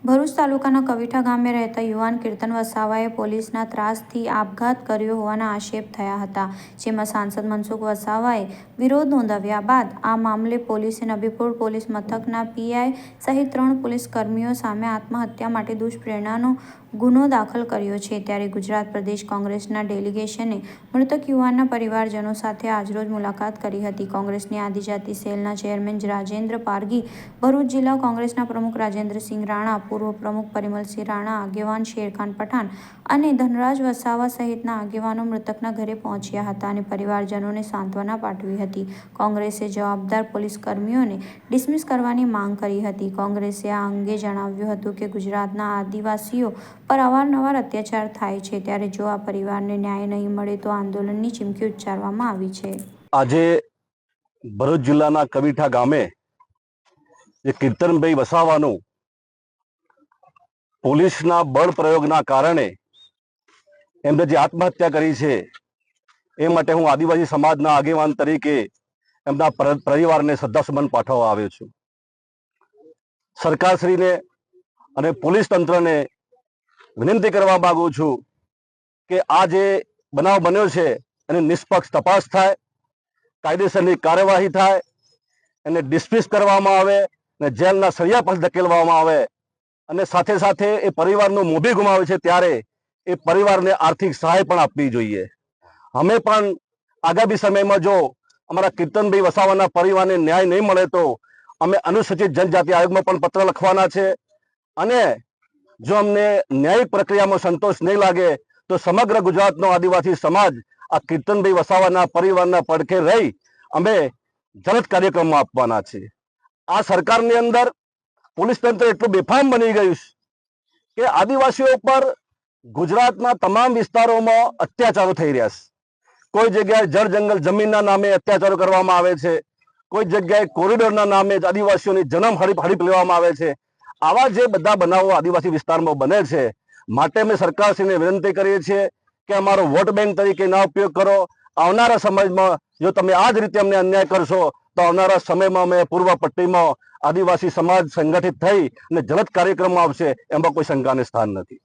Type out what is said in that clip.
ભરૂચ તાલુકાના કવિઠા ગામે રહેતા યુવાન કીર્તન વસાવાએ પોલીસના ત્રાસથી આપઘાત કર્યો હોવાના આક્ષેપ થયા હતા, જેમાં સાંસદ મનસુખ વસાવાએ વિરોધ નોંધાવ્યા બાદ આ મામલે પોલીસે નબીપુર પોલીસ મથકના પીઆઈ સહિત 3 પોલીસ કર્મીઓ સામે આત્મહત્યા માટે દુષ્પ્રેરણાનો ગુનો દાખલ કર્યો છે। ત્યારે ગુજરાત પ્રદેશ કોંગ્રેસના ડેલિગેશને મૃતક યુવાનના પરિવારજનો સાથે આજરોજ મુલાકાત કરી હતી। કોંગ્રેસની આદિજાતિ સેલના ચેરમેન રાજેન્દ્ર પારગી, ભરૂચ જિલ્લા કોંગ્રેસના પ્રમુખ રાજેન્દ્રસિંહ રાણા, પૂર્વ પ્રમુખ પરિમલસિંહ રાણા, આગેવાન શેરખાન પઠાણ અને ધનરાજ વસાવા સહિતના આગેવાનો મૃતકના ઘરે પહોંચ્યા હતા અને પરિવારજનોને સાંત્વના પાઠવી હતી। કોંગ્રેસે જવાબદાર પોલીસ કર્મીઓને ડિસમિસ કરવાની માંગ કરી હતી। કોંગ્રેસે આ અંગે જણાવ્યું હતું કે ગુજરાતના આદિવાસીઓ પર અવારનવાર અત્યાચાર થાય છે, ત્યારે જો આ પરિવારને ન્યાય નહીં મળે તો આંદોલનની ચીમકી ઉચ્ચારવામાં આવી છે। આજે ભરૂચ જિલ્લાના કવિઠા ગામે જે કીર્તનભાઈ વસાવાનું પોલીસના બળ પ્રયોગના કારણે એમને જે આત્મહત્યા કરી છે એ માટે હું આદિવાસી સમાજના આગેવાન તરીકે એમના પરિવારને શ્રદ્ધાસુમન પાઠવવા આવ્યો છું। સરકારશ્રીને અને પોલીસ તંત્રને વિનંતી કરવા માંગુ છું કે આ જે બનાવ બન્યો છે એની નિષ્પક્ષ તપાસ થાય, કાયદેસરની કાર્યવાહી થાય, એને ડિસ્મિસ કરવામાં આવે અને જેલના સળિયા પાસે ધકેલવામાં આવે અને સાથે સાથે એ પરિવારનું મોભી ગુમાવે છે ત્યારે એ પરિવારને આર્થિક સહાય પણ આપવી જોઈએ। અમે પણ આગામી સમયમાં જો અમારા કીર્તનભાઈ વસાવાના પરિવારને ન્યાય નહીં મળે તો અમે અનુસૂચિત જનજાતિ આયોગમાં પણ પત્ર લખવાના છે અને જો અમને ન્યાયિક પ્રક્રિયામાં સંતોષ નહીં લાગે તો સમગ્ર ગુજરાતનો આદિવાસી સમાજ આ કીર્તનભાઈ વસાવાના પરિવારના પડખે રહી અમે જલદ કાર્યક્રમમાં આપવાના છે। આ સરકારની અંદર પોલીસ તંત્ર એટલું બેફામ બની ગયું છે કે આદિવાસીઓ પર ગુજરાતના તમામ વિસ્તારોમાં અત્યાચારો થઈ રહ્યા છે। કોઈ જગ્યાએ જળ જંગલ જમીનના નામે અત્યાચારો કરવામાં આવે છે, કોઈ જગ્યાએ કોરિડોરના નામે આદિવાસીઓની જન્મ હડપ લેવામાં આવે છે। આવા જે બધા બનાવો આદિવાસી વિસ્તારમાં બને છે માટે અમે સરકારશ્રીને વિનંતી કરીએ છીએ કે અમારો વોટ બેંક તરીકે ના ઉપયોગ કરો। આવનારા સમયમાં જો તમે આ જ રીતે અમને અન્યાય કરશો તો આવનારા સમયમાં અમે પૂર્વ પટ્ટીમાં આદિવાસી સમાજ સંગઠિત થઈ અને જલદ કાર્યક્રમમાં આવશે, એમાં કોઈ શંકાને સ્થાન નથી।